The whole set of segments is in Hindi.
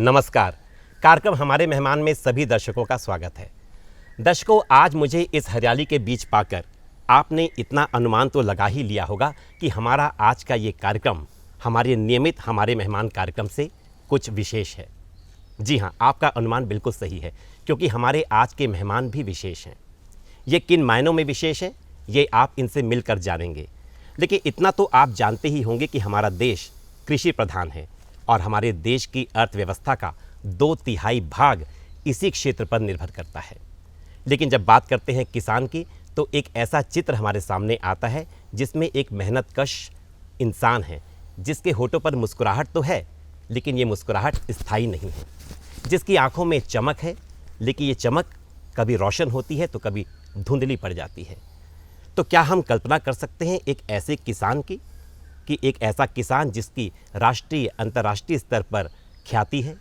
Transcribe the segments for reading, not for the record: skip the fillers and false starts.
नमस्कार। कार्यक्रम हमारे मेहमान में सभी दर्शकों का स्वागत है। दर्शकों, आज मुझे इस हरियाली के बीच पाकर आपने इतना अनुमान तो लगा ही लिया होगा कि हमारा आज का ये कार्यक्रम हमारे नियमित हमारे मेहमान कार्यक्रम से कुछ विशेष है। जी हाँ, आपका अनुमान बिल्कुल सही है, क्योंकि हमारे आज के मेहमान भी विशेष हैं। ये किन मायनों में विशेष है, ये आप इनसे मिलकर जानेंगे। लेकिन इतना तो आप जानते ही होंगे कि हमारा देश कृषि प्रधान है और हमारे देश की अर्थव्यवस्था का 2/3 भाग इसी क्षेत्र पर निर्भर करता है। लेकिन जब बात करते हैं किसान की, तो एक ऐसा चित्र हमारे सामने आता है जिसमें एक मेहनतकश इंसान है, जिसके होठों पर मुस्कुराहट तो है, लेकिन ये मुस्कुराहट स्थायी नहीं है। जिसकी आंखों में चमक है, लेकिन ये चमक कभी रोशन होती है तो कभी धुंधली पड़ जाती है। तो क्या हम कल्पना कर सकते हैं एक ऐसे किसान की, कि एक ऐसा किसान जिसकी राष्ट्रीय अंतर्राष्ट्रीय स्तर पर ख्याति है,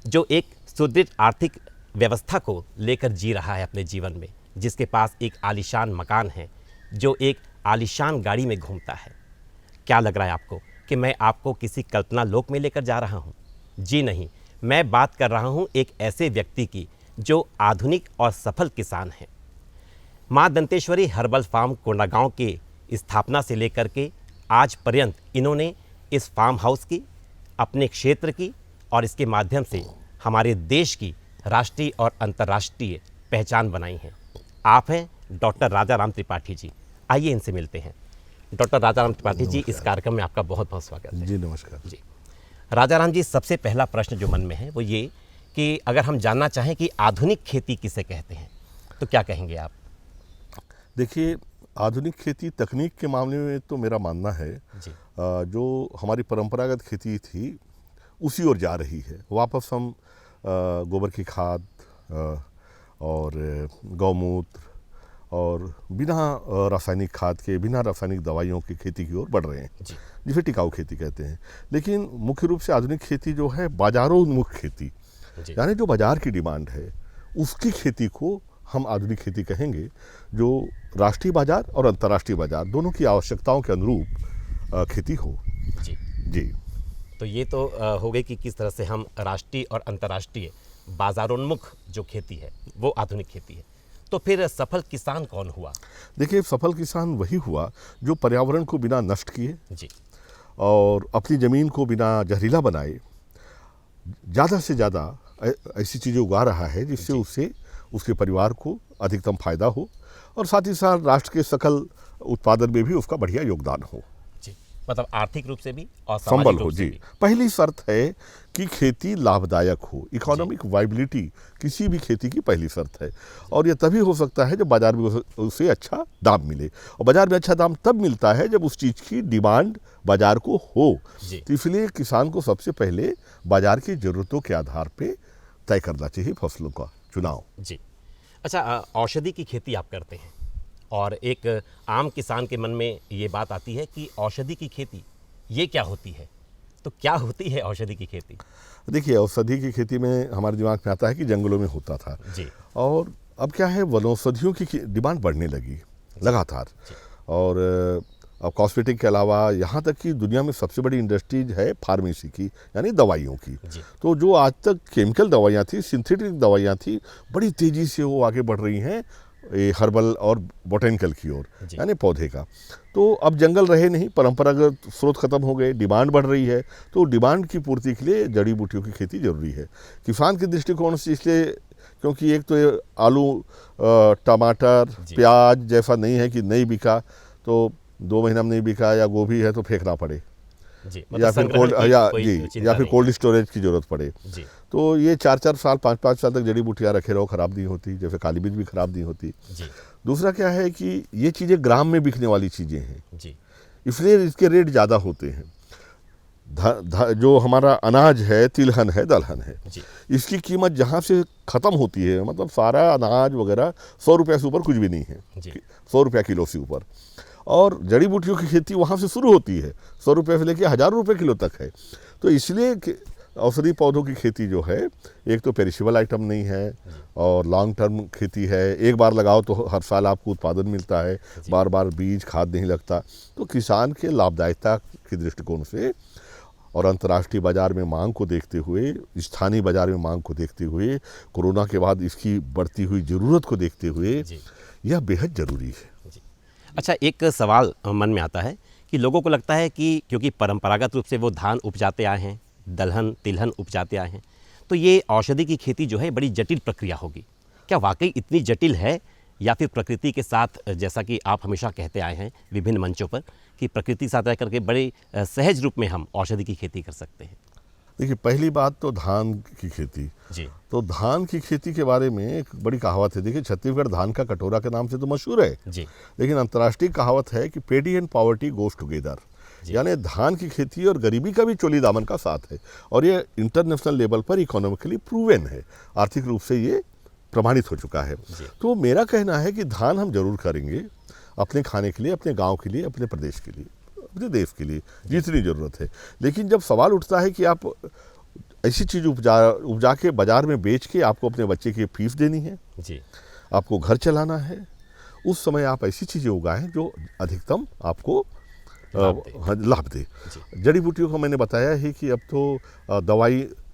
जो एक सुदृढ़ आर्थिक व्यवस्था को लेकर जी रहा है अपने जीवन में, जिसके पास एक आलीशान मकान है, जो एक आलीशान गाड़ी में घूमता है। क्या लग रहा है आपको कि मैं आपको किसी कल्पना लोक में लेकर जा रहा हूँ? जी नहीं, मैं बात कर रहा हूँ एक ऐसे व्यक्ति की जो आधुनिक और सफल किसान है। माँ दंतेश्वरी हर्बल फार्म कोंडागांव की स्थापना से लेकर के आज पर्यंत इन्होंने इस फार्म हाउस की, अपने क्षेत्र की और इसके माध्यम से हमारे देश की राष्ट्रीय और अंतर्राष्ट्रीय पहचान बनाई है। आप हैं डॉक्टर राजाराम त्रिपाठी जी। आइए इनसे मिलते हैं। डॉक्टर राजाराम त्रिपाठी जी, इस कार्यक्रम में आपका बहुत बहुत स्वागत है। जी नमस्कार जी राजाराम जी, सबसे पहला प्रश्न जो मन में है वो ये कि अगर हम जानना चाहें कि आधुनिक खेती किसे कहते हैं, तो क्या कहेंगे आप? देखिए, आधुनिक खेती तकनीक के मामले में तो मेरा मानना है जी। जो हमारी परंपरागत खेती थी उसी ओर जा रही है। वापस हम गोबर की खाद और गौमूत्र और बिना रासायनिक खाद के, बिना रासायनिक दवाइयों की खेती की ओर बढ़ रहे हैं, जिसे टिकाऊ खेती कहते हैं। लेकिन मुख्य रूप से आधुनिक खेती जो है बाजारोन्मुख खेती, यानी जो बाजार की डिमांड है उसकी खेती को हम आधुनिक खेती कहेंगे, जो राष्ट्रीय बाजार और अंतर्राष्ट्रीय बाजार दोनों की आवश्यकताओं के अनुरूप खेती हो। जी जी। तो ये तो हो गई कि किस तरह से हम राष्ट्रीय और अंतर्राष्ट्रीय बाजारोन्मुख जो खेती है वो आधुनिक खेती है। तो फिर सफल किसान कौन हुआ? देखिए, सफल किसान वही हुआ जो पर्यावरण को बिना नष्ट किए जी और अपनी ज़मीन को बिना जहरीला बनाए ज़्यादा से ज़्यादा ऐसी चीज़ें उगा रहा है जिससे उससे उसके परिवार को अधिकतम फायदा हो और साथ ही साथ राष्ट्र के सकल उत्पादन में भी उसका बढ़िया योगदान हो। जी, मतलब आर्थिक रूप से भी और संबल सामाजिक हो। रूप से जी, भी। पहली शर्त है कि खेती लाभदायक हो। इकोनॉमिक वाइबिलिटी किसी भी खेती की पहली शर्त है, और यह तभी हो सकता है जब बाजार में उसे अच्छा दाम मिले, और बाजार में अच्छा दाम तब मिलता है जब उस चीज़ की डिमांड बाजार को हो। तो इसलिए किसान को सबसे पहले बाजार की ज़रूरतों के आधार पर तय करना चाहिए फसलों का चुनाव। जी। अच्छा, औषधि की खेती आप करते हैं और एक आम किसान के मन में ये बात आती है कि औषधि की खेती ये क्या होती है? तो क्या होती है औषधि की खेती? देखिए, औषधि की खेती में हमारे दिमाग में आता है कि जंगलों में होता था जी। और अब क्या है, वनौषधियों की डिमांड बढ़ने लगी लगातार। और अब कॉस्मेटिक के अलावा यहाँ तक कि दुनिया में सबसे बड़ी इंडस्ट्रीज है फार्मेसी की, यानी दवाइयों की। तो जो आज तक केमिकल दवाइयाँ थी, सिंथेटिक दवाइयाँ थी, बड़ी तेज़ी से वो आगे बढ़ रही हैं हर्बल और बोटेनिकल की ओर, यानी पौधे का। तो अब जंगल रहे नहीं, परंपरागत स्रोत खत्म हो गए, डिमांड बढ़ रही है। तो डिमांड की पूर्ति के लिए जड़ी बूटियों की खेती जरूरी है किसान के दृष्टिकोण से, इसलिए क्योंकि एक तो ये आलू, टमाटर, प्याज जैसा नहीं है कि नहीं बिका तो 2 महीना में नहीं बिका, या गोभी है तो फेंकना पड़े, या फिर कोल्ड स्टोरेज की जरूरत पड़े। तो ये 4-4 साल 5-5 साल तक जड़ी बूटियाँ रखे रहो, खराब नहीं होती, जैसे काली मिर्च भी खराब नहीं होती। दूसरा क्या है कि ये चीज़ें ग्राम में बिकने वाली चीज़ें हैं, इसलिए इसके रेट ज़्यादा होते हैं। जो हमारा अनाज है, तिलहन है, दलहन है, इसकी कीमत जहाँ से ख़त्म होती है, मतलब सारा अनाज वगैरह 100 रुपये से ऊपर कुछ भी नहीं है, 100 रुपया किलो से ऊपर। और जड़ी बूटियों की खेती वहाँ से शुरू होती है, 100 रुपये से लेकर 1000 रुपये किलो तक है। तो इसलिए औषधि पौधों की खेती जो है, एक तो पेरिशेबल आइटम नहीं है और लॉन्ग टर्म खेती है। एक बार लगाओ तो हर साल आपको उत्पादन मिलता है, बार बार बीज खाद नहीं लगता। तो किसान के लाभदायकता के दृष्टिकोण से और अंतर्राष्ट्रीय बाजार में मांग को देखते हुए, स्थानीय बाजार में मांग को देखते हुए, कोरोना के बाद इसकी बढ़ती हुई ज़रूरत को देखते हुए जी यह बेहद ज़रूरी है। जी। अच्छा, एक सवाल मन में आता है कि लोगों को लगता है कि क्योंकि परंपरागत रूप से वो धान उपजाते आए हैं, दलहन तिलहन उपजाते आए हैं, तो ये औषधि की खेती जो है बड़ी जटिल प्रक्रिया होगी। क्या वाकई इतनी जटिल है, या फिर प्रकृति के साथ, जैसा कि आप हमेशा कहते आए हैं विभिन्न मंचों पर, कि प्रकृति के साथ रह करके बड़े सहज रूप में हम औषधि की खेती कर सकते हैं? देखिए, पहली बात तो धान की खेती। जी तो धान की खेती के बारे में एक बड़ी कहावत है। देखिए, छत्तीसगढ़ धान का कटोरा के नाम से तो मशहूर है, जी लेकिन अंतर्राष्ट्रीय कहावत है कि पेडी एंड पॉवर्टी गोज टुगेदर, यानी धान की खेती और गरीबी का भी चोली दामन का साथ है। और ये इंटरनेशनल लेवल पर इकोनॉमिकली प्रूवन है, आर्थिक रूप से ये प्रमाणित हो चुका है। तो मेरा कहना है कि धान हम जरूर करेंगे अपने खाने के लिए, अपने गांव के लिए, अपने प्रदेश के लिए, अपने देश के लिए, जितनी ज़रूरत है। लेकिन जब सवाल उठता है कि आप ऐसी चीज़ उपजा के बाजार में बेच के आपको अपने बच्चे की फीस देनी है, जी आपको घर चलाना है, उस समय आप ऐसी चीज़ें उगाएं जो अधिकतम आपको लाभ दे। जड़ी बूटियों का मैंने बताया है कि अब तो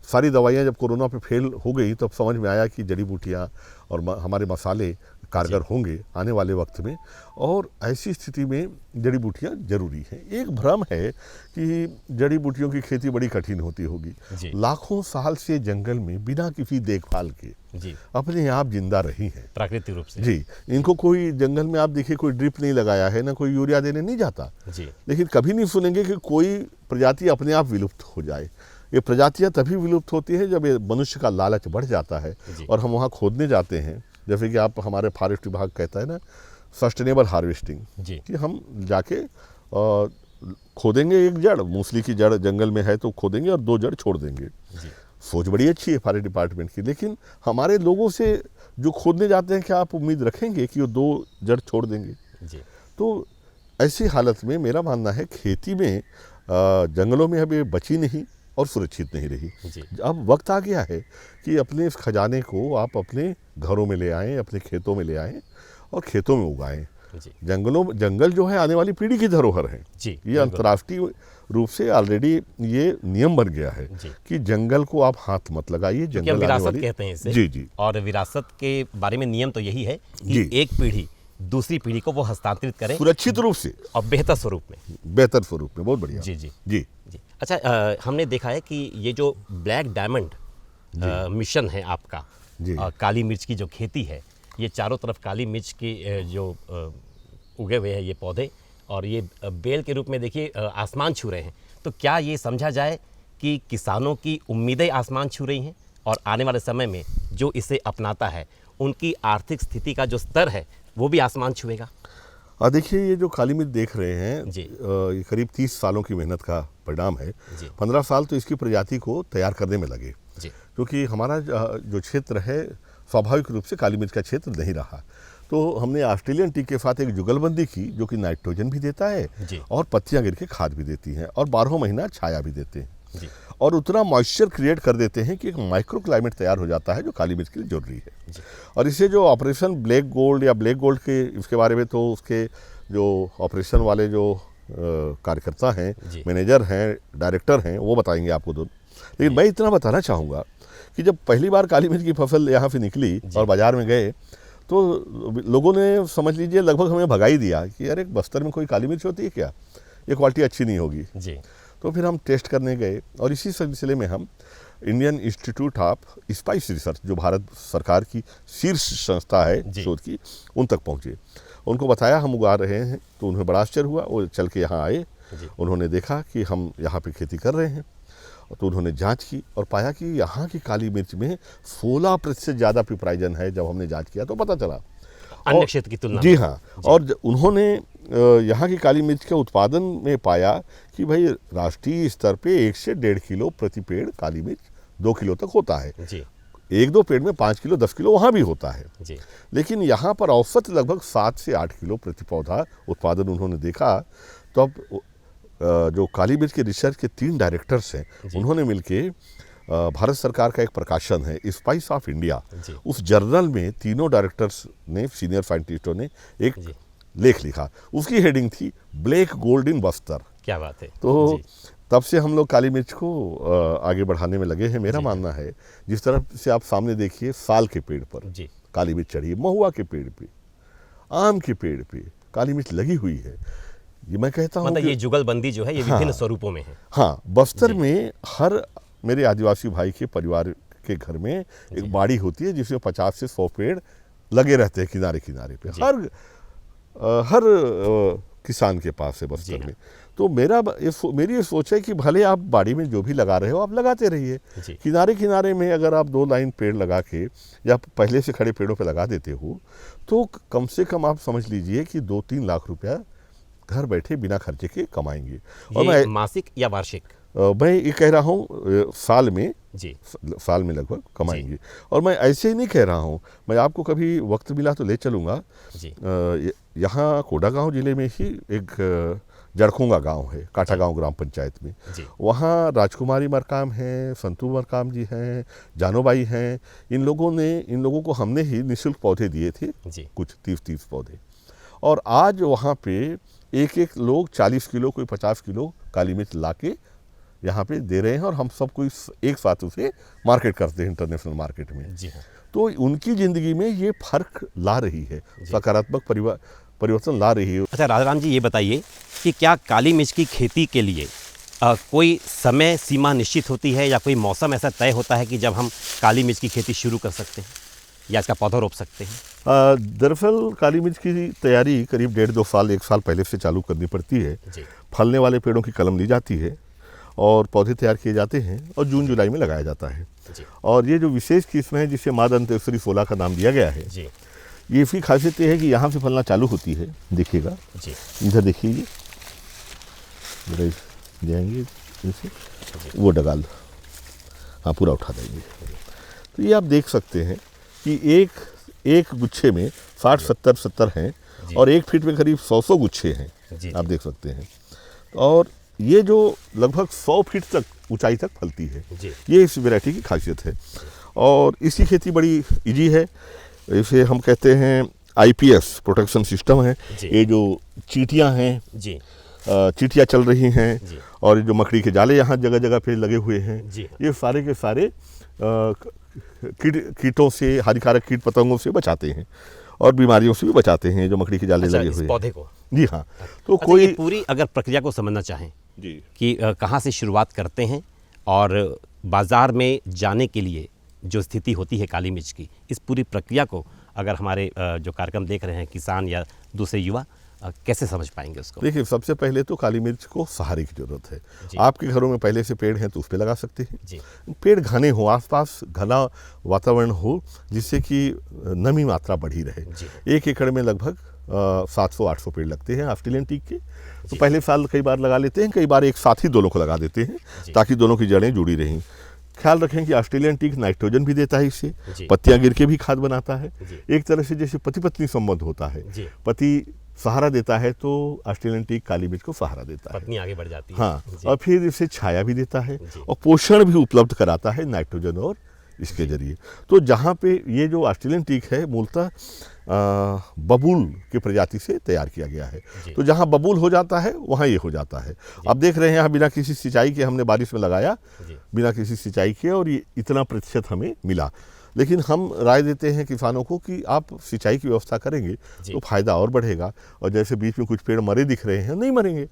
सारी दवाइयाँ जब कोरोना पे फेल हो गई, तब समझ में आया कि जड़ी बूटियाँ और हमारे मसाले कारगर होंगे आने वाले वक्त में। और ऐसी स्थिति में जड़ी बूटियाँ ज़रूरी हैं। एक भ्रम है कि जड़ी बूटियों की खेती बड़ी कठिन होती होगी। लाखों साल से जंगल में बिना किसी देखभाल के जी अपने आप जिंदा रही हैं प्राकृतिक रूप से। जी, इनको कोई जंगल में आप देखिए कोई ड्रिप नहीं लगाया है, ना कोई यूरिया देने नहीं जाता। जी लेकिन कभी नहीं सुनेंगे कि कोई प्रजाति अपने आप विलुप्त हो जाए। ये प्रजातियां तभी विलुप्त होती है जब ये मनुष्य का लालच बढ़ जाता है और हम वहाँ खोदने जाते हैं। जैसे कि आप हमारे फॉरेस्ट विभाग कहता है ना, सस्टेनेबल हार्वेस्टिंग, कि हम जाके खोदेंगे एक जड़, मूसली की जड़ जंगल में है तो खोदेंगे और 2 जड़ छोड़ देंगे। सोच बड़ी अच्छी है फॉरेस्ट डिपार्टमेंट की, लेकिन हमारे लोगों से जो खोदने जाते हैं, क्या आप उम्मीद रखेंगे कि वो 2 जड़ छोड़ देंगे? तो ऐसी हालत में मेरा मानना है खेती में जंगलों में अब ये बची नहीं और सुरक्षित नहीं रही। अब वक्त आ गया है कि अपने इस खजाने को आप अपने घरों में ले आएं, अपने खेतों में ले आएं और खेतों में उगाएं। जंगल जो है आने वाली पीढ़ी की धरोहर है। ये अंतर्राष्ट्रीय रूप से ऑलरेडी ये नियम बन गया है कि जंगल को आप हाथ मत लगाइए। जंगल विरासत कहते हैं इसे। जी। और विरासत के बारे में नियम तो यही है कि एक पीढ़ी दूसरी पीढ़ी को वो हस्तांतरित करे सुरक्षित रूप से और बेहतर स्वरूप में। बहुत बढ़िया। जी। अच्छा, हमने देखा है कि ये जो ब्लैक डायमंड मिशन है आपका, काली मिर्च की जो खेती है, ये चारों तरफ काली मिर्च की जो उगे हुए हैं ये पौधे, और ये बेल के रूप में देखिए आसमान छू रहे हैं। तो क्या ये समझा जाए कि किसानों की उम्मीदें आसमान छू रही हैं और आने वाले समय में जो इसे अपनाता है उनकी आर्थिक स्थिति का जो स्तर है वो भी आसमान छुएगा? देखिए, ये जो काली मिर्च देख रहे हैं, ये करीब 30 सालों की मेहनत का परिणाम है। 15 साल तो इसकी प्रजाति को तैयार करने में लगे, क्योंकि हमारा जो क्षेत्र है स्वाभाविक रूप से काली मिर्च का क्षेत्र नहीं रहा। तो हमने ऑस्ट्रेलियन टी के साथ एक जुगलबंदी की जो कि नाइट्रोजन भी देता है और पत्तियां गिर के खाद भी देती हैं और 12 महीना छाया भी देते हैं और उतना मॉइस्चर क्रिएट कर देते हैं कि एक माइक्रो क्लाइमेट तैयार हो जाता है जो काली मिर्च के लिए जरूरी है। और इसे जो ऑपरेशन ब्लैक गोल्ड या ब्लैक गोल्ड के इसके बारे में तो उसके जो ऑपरेशन वाले जो कार्यकर्ता हैं, मैनेजर हैं, डायरेक्टर हैं, वो बताएंगे आपको दोनों। लेकिन मैं इतना बताना चाहूँगा कि जब पहली बार काली मिर्च की फसल यहाँ से निकली और बाजार में गए तो लोगों ने समझ लीजिए लगभग हमें भगा ही दिया कि अरे बस्तर में कोई काली मिर्च होती है क्या, ये क्वालिटी अच्छी नहीं होगी। तो फिर हम टेस्ट करने गए और इसी सिलसिले में हम Indian institute of spice research, जो भारत सरकार की शीर्ष संस्था है शोध की, उन तक पहुँचे। उनको बताया हम उगा रहे हैं, तो उन्हें बड़ा आश्चर्य हुआ। वो चल के यहाँ आए, उन्होंने देखा कि हम यहाँ पे खेती कर रहे हैं, तो उन्होंने जांच की और पाया कि यहाँ की काली मिर्च में 16% ज़्यादा पिपराइजन है। जब हमने जांच किया तो पता चला अन्य क्षेत्र की तुलना। जी हाँ, और उन्होंने यहाँ की काली मिर्च के उत्पादन में पाया कि भाई राष्ट्रीय स्तर पे 1 से 1.5 किलो प्रति पेड़ काली मिर्च 2 किलो तक होता है। 1-2 पेड़ में 5 किलो 10 किलो वहाँ भी होता है। लेकिन यहाँ पर औसत लगभग 7 से 8 किलो प्रति पौधा उत्पादन उन्होंने देखा। तो अब जो काली मिर्च के रिसर्च के 3 डायरेक्टर्स हैं, उन्होंने मिलके भारत सरकार का एक प्रकाशन है स्पाइस ऑफ इंडिया, उस जर्नल में तीनों डायरेक्टर्स ने, सीनियर साइंटिस्टों ने एक लेख लिखा। उसकी हेडिंग थी ब्लैक गोल्ड इन बस्तर। क्या बात है। तो तब से हम लोग काली मिर्च को आगे बढ़ाने में लगे हैं। मेरा मानना है जिस तरह से आप सामने देखिए, साल के पेड़ पर जी काली मिर्च चढ़ी है, महुआ के पेड़ पे, आम के पेड़ पे काली मिर्च लगी हुई है। ये मैं कहता हूँ मतलब कि ये जुगलबंदी जो है ये विभिन्न स्वरूपों में है। हाँ, बस्तर में हर मेरे आदिवासी भाई के परिवार के घर में एक बाड़ी होती है जिसमें 50 से 100 पेड़ लगे रहते हैं किनारे किनारे पे। हर किसान के पास है बस्तर में। तो मेरी ये सोच है कि भले आप बाड़ी में जो भी लगा रहे हो आप लगाते रहिए, किनारे किनारे में अगर आप 2 लाइन पेड़ लगा के या पहले से खड़े पेड़ों पे लगा देते हो तो कम से कम आप समझ लीजिए कि 2-3 लाख रुपया घर बैठे बिना खर्चे के कमाएंगे। और मैं मासिक या वार्षिक, मैं ये कह रहा हूँ साल में लगभग कमाएंगे। और मैं ऐसे ही नहीं कह रहा हूँ, मैं आपको कभी वक्त मिला तो ले चलूँगा। यहाँ कोडागांव जिले में ही एक जड़खोंगा गांव है, काठा गांव ग्राम पंचायत में। वहाँ राजकुमारी मरकाम हैं, संतू मरकाम जी हैं, जानोबाई हैं। इन लोगों को हमने ही निःशुल्क पौधे दिए थे, कुछ 30 पौधे। और आज वहाँ पे एक लोग 40 किलो, कोई 50 किलो काली मिर्च ला के यहाँ पे दे रहे हैं और हम सब कोई एक साथ उसे मार्केट करते हैं इंटरनेशनल मार्केट में। तो उनकी ज़िंदगी में ये फर्क ला रही है, सकारात्मक परिवर्तन ला रही है। अच्छा राजाराम जी, ये बताइए कि क्या काली मिर्च की खेती के लिए कोई समय सीमा निश्चित होती है या कोई मौसम ऐसा तय होता है कि जब हम काली मिर्च की खेती शुरू कर सकते हैं या इसका पौधा रोप सकते हैं? दरअसल काली मिर्च की तैयारी करीब 1.5-2 साल 1 साल पहले से चालू करनी पड़ती है। फलने वाले पेड़ों की कलम ली जाती है और पौधे तैयार किए जाते हैं और जून जुलाई में लगाया जाता है। और ये जो विशेष किस्म है जिसे माँ दंतेश्वरी 16 का नाम दिया गया है, ये इसकी खासियत ये है कि यहाँ से फलना चालू होती है। देखिएगा, इधर देखिए, जाएंगे इसे वो डगाल, हाँ पूरा उठा देंगे। तो ये आप देख सकते हैं कि एक गुच्छे में 60-70 हैं और 1 फीट में करीब 100 गुच्छे हैं, आप देख सकते हैं। और ये जो लगभग 100 फीट तक ऊंचाई तक फलती है, ये इस वैरायटी की खासियत है। और इसकी खेती बड़ी इजी है। इसे हम कहते हैं IPS प्रोटेक्शन सिस्टम है। ये जो चींटियाँ हैं, चींटियाँ चल रही हैं और ये जो मकड़ी के जाले यहाँ जगह जगह पे लगे हुए हैं, ये सारे के सारे कीटों से, हानिकारक कीट पतंगों से बचाते हैं और बीमारियों से भी बचाते हैं जो मकड़ी के जाले लगे हुए हैं पौधे को। जी हाँ। तो कोई पूरी अगर प्रक्रिया को समझना चाहें कि कहाँ से शुरुआत करते हैं और बाज़ार में जाने के लिए जो स्थिति होती है काली मिर्च की, इस पूरी प्रक्रिया को अगर हमारे जो कार्यक्रम देख रहे हैं किसान या दूसरे युवा कैसे समझ पाएंगे उसको? देखिए, सबसे पहले तो काली मिर्च को सहारे की ज़रूरत है। आपके घरों में पहले से पेड़ हैं तो उस पर लगा सकते हैं। पेड़ घने हो, आसपास घना वातावरण हो जिससे कि नमी मात्रा बढ़ी रहे। 1 एकड़ में लगभग 700-800 पेड़ लगते हैं ऑस्ट्रेलियन टीक के। तो पहले साल कई बार लगा लेते हैं, कई बार एक साथ ही दोनों को लगा देते हैं ताकि दोनों की जड़ें जुड़ी रहें। ख्याल रखें कि ऑस्ट्रेलियन टीक नाइट्रोजन भी देता है, इससे पत्तियां गिर के भी खाद बनाता है। एक तरह से जैसे पति पत्नी संबंध होता है, पति सहारा देता है तो ऑस्ट्रेलियन टीक काली मिर्च को सहारा देता है, पत्नी आगे बढ़ जाती है। हाँ, और फिर इसे छाया भी देता है और पोषण भी उपलब्ध कराता है नाइट्रोजन और इसके जरिए। तो जहाँ पे ये जो ऑस्ट्रेलियन टीक है मूलतः बबूल की प्रजाति से तैयार किया गया है। तो जहाँ बबूल हो जाता है वहाँ ये हो जाता है। आप देख रहे हैं यहाँ बिना किसी सिंचाई के हमने बारिश में लगाया, बिना किसी सिंचाई के, और ये इतना प्रतिशत हमें मिला। लेकिन हम राय देते हैं किसानों को कि आप सिंचाई की व्यवस्था करेंगे तो फायदा और बढ़ेगा। और जैसे बीच में कुछ पेड़ मरे दिख रहे हैं, नहीं मरेंगे।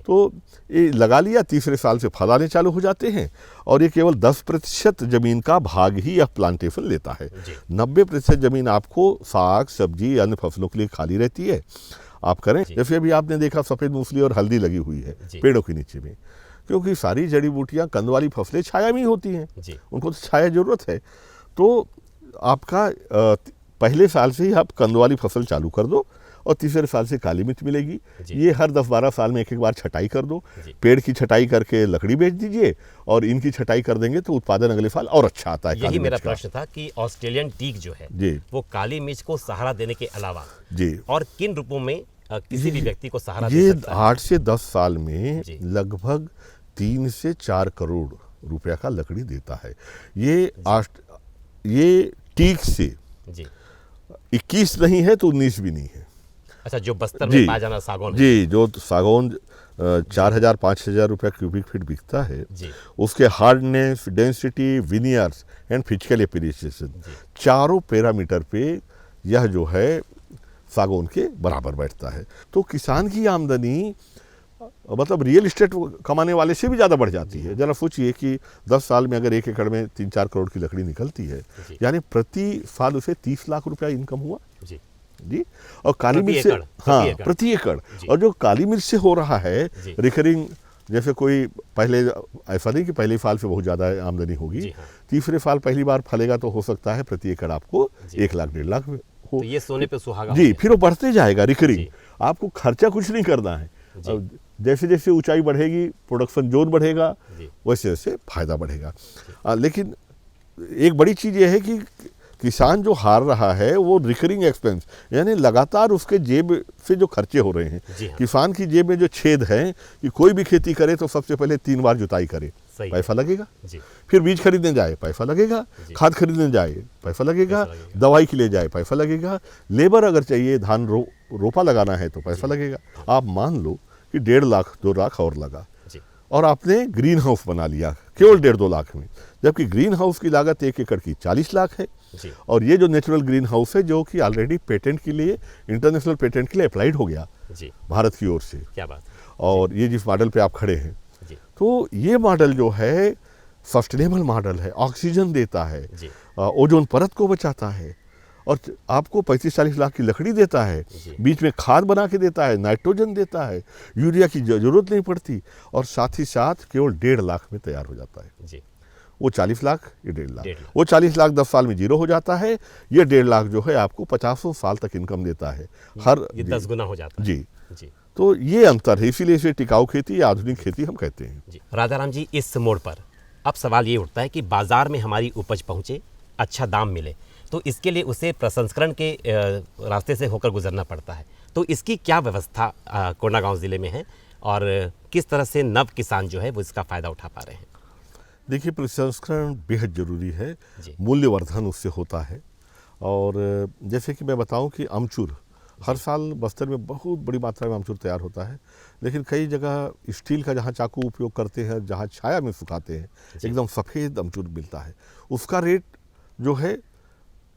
तो ये लगा लिया, तीसरे साल से फल आने चालू हो जाते हैं और ये केवल 10% जमीन का भाग ही यह प्लांटेशन लेता है। 90% जमीन आपको साग सब्जी अन्य फसलों के लिए खाली रहती है। आप करें, जैसे अभी आपने देखा सफ़ेद मूंगफली और हल्दी लगी हुई है पेड़ों के नीचे में, क्योंकि सारी जड़ी बूटियाँ कंद वाली फसलें छाया में ही होती हैं, उनको तो छाया ज़रूरत है। तो आपका पहले साल से ही आप कंद वाली फसल चालू कर दो और तीसरे साल से काली मिर्च मिलेगी। ये हर 10-12 साल में एक बार छटाई कर दो। पेड़ की छटाई करके लकड़ी बेच दीजिए और इनकी छटाई कर देंगे तो उत्पादन अगले साल और अच्छा आता है। यही मेरा प्रश्न था कि ऑस्ट्रेलियन टीक जो है वो काली मिर्च को सहारा देने के अलावा और किन रूपों में किसी भी व्यक्ति को सहारा दे सकता है? 8 से 10 साल में लगभग 3 से 4 करोड़ रुपया का लकड़ी देता है। ये टीक से 21 नहीं है तो 19 भी नहीं है। अच्छा, जो बस्तर में पाया जाना सागौन जी, जो सागौन 4,000-5,000 रुपया क्यूबिक फीट बिकता है, जी उसके hardness, density, veneers and physical appreciation चारों पैरामीटर पे यह जो है सागौन के बराबर बैठता है। तो किसान की आमदनी मतलब रियल इस्टेट कमाने वाले से भी ज़्यादा बढ़ जाती है। जरा सोचिए कि 10 साल में अगर 1 एकड़ में 3-4 करोड़ की लकड़ी निकलती है, जी। यानी प्रति साल उसे 30 लाख रुपया इनकम हुआ जी जी। और काली प्रति मिर्च से, एकड़, हाँ प्रति एकड़। प्रति एकड़, जी। और जो काली मिर्च से हो रहा है जी। रिकरिंग, जैसे कोई पहले, ऐसा नहीं कि पहले साल से बहुत ज़्यादा आमदनी होगी, जी हाँ। तीसरे साल पहली बार फलेगा तो हो सकता है प्रति एकड़ आपको जी। 1 लाख 1.5 लाख हो। तो ये सोने पे सुहागा हो जी, गया। फिर वो बढ़ते जाएगा रिकरिंग, जी। आपको खर्चा कुछ नहीं करना है। जी। अब जैसे जैसे ऊंचाई बढ़ेगी, प्रोडक्शन जोन बढ़ेगा, जी। वैसे वैसे फायदा बढ़ेगा। लेकिन एक बड़ी चीज़ ये है कि किसान जो हार रहा है वो रिकरिंग एक्सपेंस, यानी लगातार उसके जेब से जो खर्चे हो रहे हैं। जी हाँ। किसान की जेब में जो छेद है कि कोई भी खेती करे तो सबसे पहले 3 बार जुताई करे, सही है। पैसा लगेगा, जी फिर बीज खरीदने जाए पैसा लगेगा, जी। खाद खरीदने जाए पैसा लगेगा, पैसा लगेगा। दवाई के लिए जाए पैसा लगेगा, लेबर अगर चाहिए, धान रोपा लगाना है तो पैसा लगेगा। आप मान लो कि 1.5 लाख 2 लाख और लगा, जी और आपने ग्रीन हाउस बना लिया केवल 1.5-2 लाख में, जबकि ग्रीन हाउस की लागत 1 एकड़ की 40 लाख है। जी और ये जो नेचुरल ग्रीन हाउस है जो कि ऑलरेडी पेटेंट के लिए, इंटरनेशनल पेटेंट के लिए अप्लाइड हो गया जी। भारत की ओर से। क्या बात और ये जिस मॉडल पे आप खड़े हैं, है। जी तो ये मॉडल जो है सस्टेनेबल मॉडल है, ऑक्सीजन देता है, जी ओजोन परत को बचाता है, और आपको 35-40 लाख की लकड़ी देता है, जी। बीच में खाद बना के देता है, नाइट्रोजन देता है, यूरिया की जरूरत नहीं पड़ती, और साथ ही साथ केवल 1.5 लाख में तैयार हो जाता है। जी। वो 40 लाख, ये 1.5 लाख। 1.5 लाख। वो 40 लाख 10 साल में जीरो हो जाता है, ये 1.5 लाख जो है आपको 50 साल तक इनकम देता है हर। ये जी, 10 गुना हो जाता है। जी। जी तो ये अंतर है, इसीलिए इसे टिकाऊ खेती या आधुनिक खेती हम कहते हैं। जी। राजाराम जी, इस मोड़ पर अब सवाल ये उठता है कि बाजार में हमारी उपज पहुंचे, अच्छा दाम मिले, तो इसके लिए उसे प्रसंस्करण के रास्ते से होकर गुजरना पड़ता है। तो इसकी क्या व्यवस्था कोंडागांव ज़िले में है, और किस तरह से नव किसान जो है वो इसका फ़ायदा उठा पा रहे हैं? देखिए, प्रसंस्करण बेहद ज़रूरी है, जी। मूल्यवर्धन उससे होता है। और जैसे कि मैं बताऊं कि अमचूर, हर साल बस्तर में बहुत बड़ी मात्रा में अमचूर तैयार होता है, लेकिन कई जगह स्टील का जहाँ चाकू उपयोग करते हैं, जहाँ छाया में सुखाते हैं, एकदम सफ़ेद अमचूर मिलता है। उसका रेट जो है,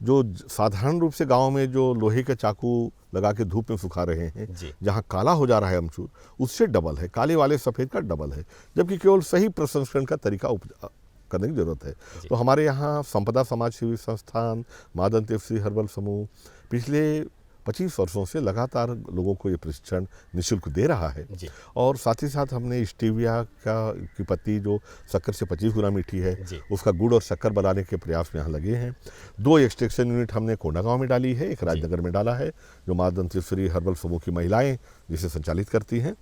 जो साधारण रूप से गांव में जो लोहे का चाकू लगा के धूप में सुखा रहे हैं, जी। जहां काला हो जा रहा है अमचूर, उससे डबल है, काले वाले सफ़ेद का डबल है, जबकि केवल सही प्रसंस्करण का तरीका करने की जरूरत है। तो हमारे यहाँ संपदा समाज सेवी संस्थान, मादन तेवसी हर्बल समूह पिछले 25 वर्षों से लगातार लोगों को ये प्रशिक्षण निःशुल्क दे रहा है। जी। और साथ ही साथ हमने स्टीविया की पत्ती जो शक्कर से 25 गुना मीठी है, जी। उसका गुड़ और शक्कर बनाने के प्रयास में यहाँ लगे हैं। 2 एक्सट्रैक्शन यूनिट हमने कोंडागांव में डाली है, एक राजनगर में डाला है, जो मादन तेवसी हर्बल समूह की महिलाएं जिसे संचालित करती हैं।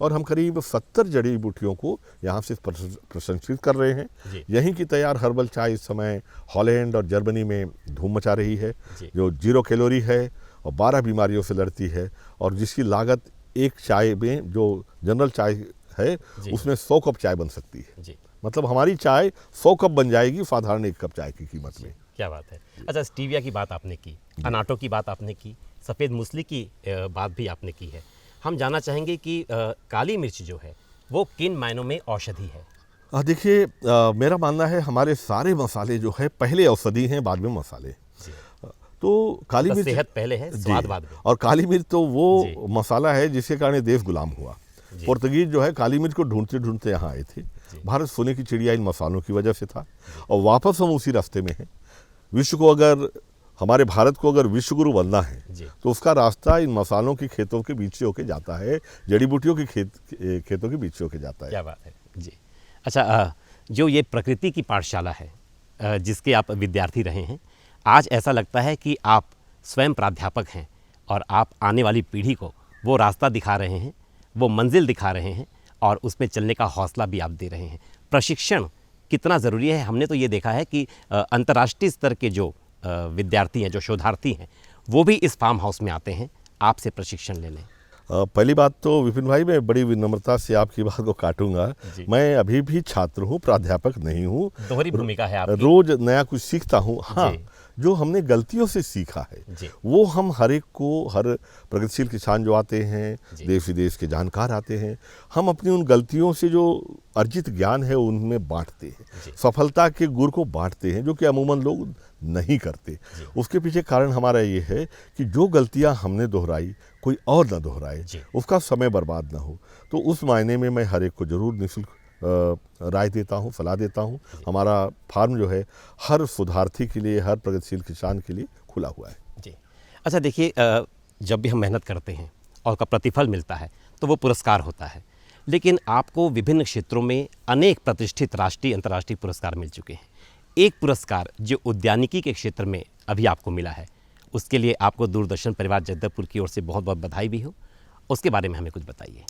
और हम करीब 70 जड़ी बूटियों को यहाँ से प्रसंस्कृत कर रहे हैं। जी। यहीं की तैयार हर्बल चाय इस समय हॉलैंड और जर्मनी में धूम मचा रही है, जी। जो 0 कैलोरी है और 12 बीमारियों से लड़ती है, और जिसकी लागत एक चाय में, जो जनरल चाय है, उसमें 100 कप चाय बन सकती है। जी। मतलब हमारी चाय 100 कप बन जाएगी साधारण 1 कप चाय की कीमत में। क्या बात है। अच्छा, स्टीविया की बात आपने की, अनाटो की बात आपने की, सफ़ेद मूसली की बात भी आपने की है। हम जानना चाहेंगे कि काली मिर्च जो है वो किन मायनों में औषधि है? देखिए, मेरा मानना है हमारे सारे मसाले जो है पहले औषधि हैं, बाद में मसाले। तो काली मतलब मिर्च सेहत पहले है, स्वाद जी, बाद में। और काली मिर्च तो जी। वो मसाला है जिसके कारण देश गुलाम हुआ। जी। पुर्तगीज जो है काली मिर्च को ढूंढते ढूंढते यहाँ आए थे। भारत सोने की चिड़िया इन मसालों की वजह से था, और वापस हम उसी रास्ते में हैं। विश्व को अगर, हमारे भारत को अगर विश्व गुरु बनना है, जी। तो उसका रास्ता इन मसालों की खेतों के बीच से होके जाता है, जड़ी बूटियों की खेतों के बीच से होके जाता है। क्या बात है जी। अच्छा, जो ये प्रकृति की पाठशाला है जिसके आप विद्यार्थी रहे हैं, आज ऐसा लगता है कि आप स्वयं प्राध्यापक हैं, और आप आने वाली पीढ़ी को वो रास्ता दिखा रहे हैं, वो मंजिल दिखा रहे हैं, और उसमें चलने का हौसला भी आप दे रहे हैं। प्रशिक्षण कितना ज़रूरी है? हमने तो ये देखा है कि अंतर्राष्ट्रीय स्तर के जो विद्यार्थी हैं, जो शोधार्थी हैं, वो भी इस फार्म हाउस में आते हैं आपसे प्रशिक्षण लेने। पहली बात तो विपिन भाई, मैं बड़ी विनम्रता से आपकी बात को काटूंगा। मैं अभी भी छात्र हूँ, प्राध्यापक नहीं हूँ। दोहरी भूमिका है आपकी। रोज नया कुछ सीखता हूँ। हाँ, जो हमने गलतियों से सीखा है जी। वो हम हर एक को, हर प्रगतिशील किसान जो आते हैं, जी। देश विदेश के जानकार आते हैं, हम अपनी उन गलतियों से जो अर्जित ज्ञान है उनमें बांटते जी। हैं, सफलता के गुर को बांटते हैं, जो कि अमूमन लोग नहीं करते। जी। उसके पीछे कारण हमारा ये है कि जो गलतियां हमने दोहराई कोई और ना दोहराए, जी। उसका समय बर्बाद ना हो। तो उस मायने में मैं हर एक को जरूर निःशुल्क राय देता हूँ, सलाह देता हूँ। हमारा फार्म जो है हर सुधार्थी के लिए, हर प्रगतिशील किसान के लिए खुला हुआ है। जी। अच्छा देखिए, जब भी हम मेहनत करते हैं और का प्रतिफल मिलता है तो वो पुरस्कार होता है, लेकिन आपको विभिन्न क्षेत्रों में अनेक प्रतिष्ठित राष्ट्रीय अंतर्राष्ट्रीय पुरस्कार मिल चुके हैं। एक पुरस्कार जो उद्यानिकी के क्षेत्र में अभी आपको मिला है, उसके लिए आपको दूरदर्शन परिवार जगदलपुर की ओर से बहुत बहुत बधाई भी हो। उसके बारे में हमें कुछ बताइए।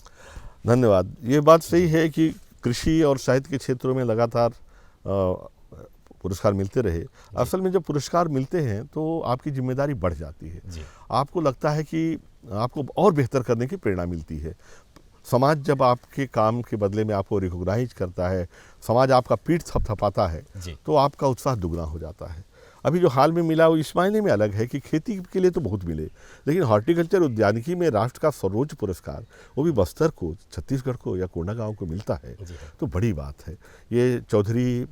धन्यवाद। ये बात सही है कि कृषि और साहित्य के क्षेत्रों में लगातार पुरस्कार मिलते रहे। असल में जब पुरस्कार मिलते हैं तो आपकी जिम्मेदारी बढ़ जाती है। जी। आपको लगता है कि आपको और बेहतर करने की प्रेरणा मिलती है। समाज जब आपके काम के बदले में आपको रिकॉग्नाइज करता है, समाज आपका पीठ थपथपाता है, जी। तो आपका उत्साह दुगना हो जाता है। अभी जो हाल में मिला वो इस मायने में अलग है कि खेती के लिए तो बहुत मिले, लेकिन हॉर्टिकल्चर उद्यानिकी में राष्ट्र का सर्वोच्च पुरस्कार वो भी बस्तर को, छत्तीसगढ़ को या कोंडागांव को मिलता है, जी। तो बड़ी बात है। ये Chaudhary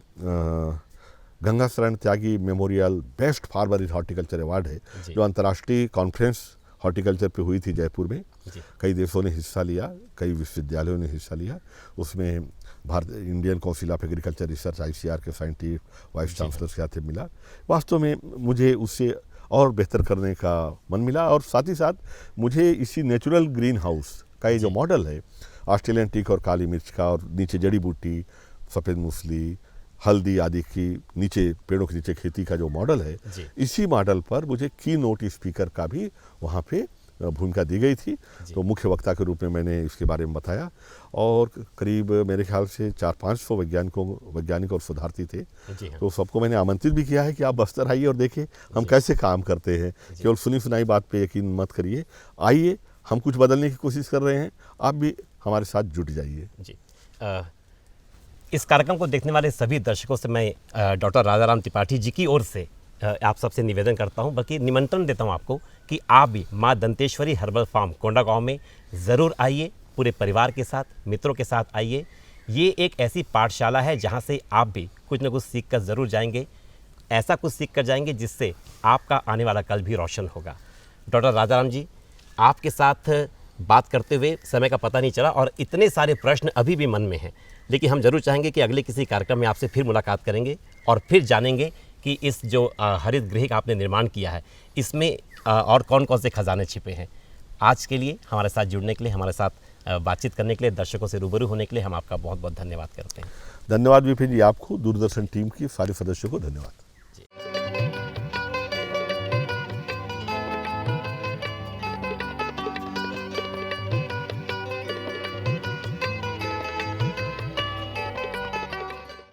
Ganga Sharan Tyagi memorial best farmer in horticulture award है, जी। जो अंतर्राष्ट्रीय कॉन्फ्रेंस हॉर्टिकल्चर पे हुई थी जयपुर में। जी। कई देशों ने हिस्सा लिया, कई विश्वविद्यालयों ने हिस्सा लिया। उसमें Bharat Indian council of agriculture research ICAR के साइंटिस्ट वाइस चांसलर के साथ मिला। वास्तव में मुझे उससे और बेहतर करने का मन मिला, और साथ ही साथ मुझे इसी नेचुरल ग्रीन हाउस का ये जो मॉडल है ऑस्ट्रेलियन टीक और काली मिर्च का, और नीचे जड़ी बूटी, सफ़ेद मूसली, हल्दी आदि की नीचे पेड़ों के नीचे खेती का जो मॉडल है, जी। इसी मॉडल पर मुझे की नोट स्पीकर का भी वहाँ पे भूमिका दी गई थी। तो मुख्य वक्ता के रूप में मैंने इसके बारे में बताया, और करीब मेरे ख्याल से 400-500 वैज्ञानिक और शोधार्थी थे। जी हाँ। तो सबको मैंने आमंत्रित भी किया है कि आप बस्तर आइए और देखें हम कैसे काम करते हैं। केवल सुनी सुनाई बात पे यकीन मत करिए, आइए, हम कुछ बदलने की कोशिश कर रहे हैं, आप भी हमारे साथ जुट जाइए। जी। इस कार्यक्रम को देखने वाले सभी दर्शकों से मैं डॉक्टर राजाराम त्रिपाठी जी की ओर से आप सबसे निवेदन करता हूं, बल्कि निमंत्रण देता हूं आपको कि आप भी माँ दंतेश्वरी हर्बल फार्म कोंडागांव में ज़रूर आइए, पूरे परिवार के साथ, मित्रों के साथ आइए। ये एक ऐसी पाठशाला है जहां से आप भी कुछ न कुछ सीख कर ज़रूर जाएंगे, ऐसा कुछ सीख कर जाएंगे जिससे आपका आने वाला कल भी रोशन होगा। डॉक्टर राजाराम जी, आपके साथ बात करते हुए समय का पता नहीं चला और इतने सारे प्रश्न अभी भी मन में हैं, लेकिन हम जरूर चाहेंगे कि अगले किसी कार्यक्रम में आपसे फिर मुलाकात करेंगे और फिर जानेंगे कि इस जो हरित गृह का आपने निर्माण किया है, इसमें और कौन कौन से खजाने छिपे हैं। आज के लिए हमारे साथ जुड़ने के लिए, हमारे साथ बातचीत करने के लिए, दर्शकों से रूबरू होने के लिए हम आपका बहुत बहुत धन्यवाद करते हैं। धन्यवाद विपिन जी, आपको, दूरदर्शन टीम की सारे सदस्यों को धन्यवाद।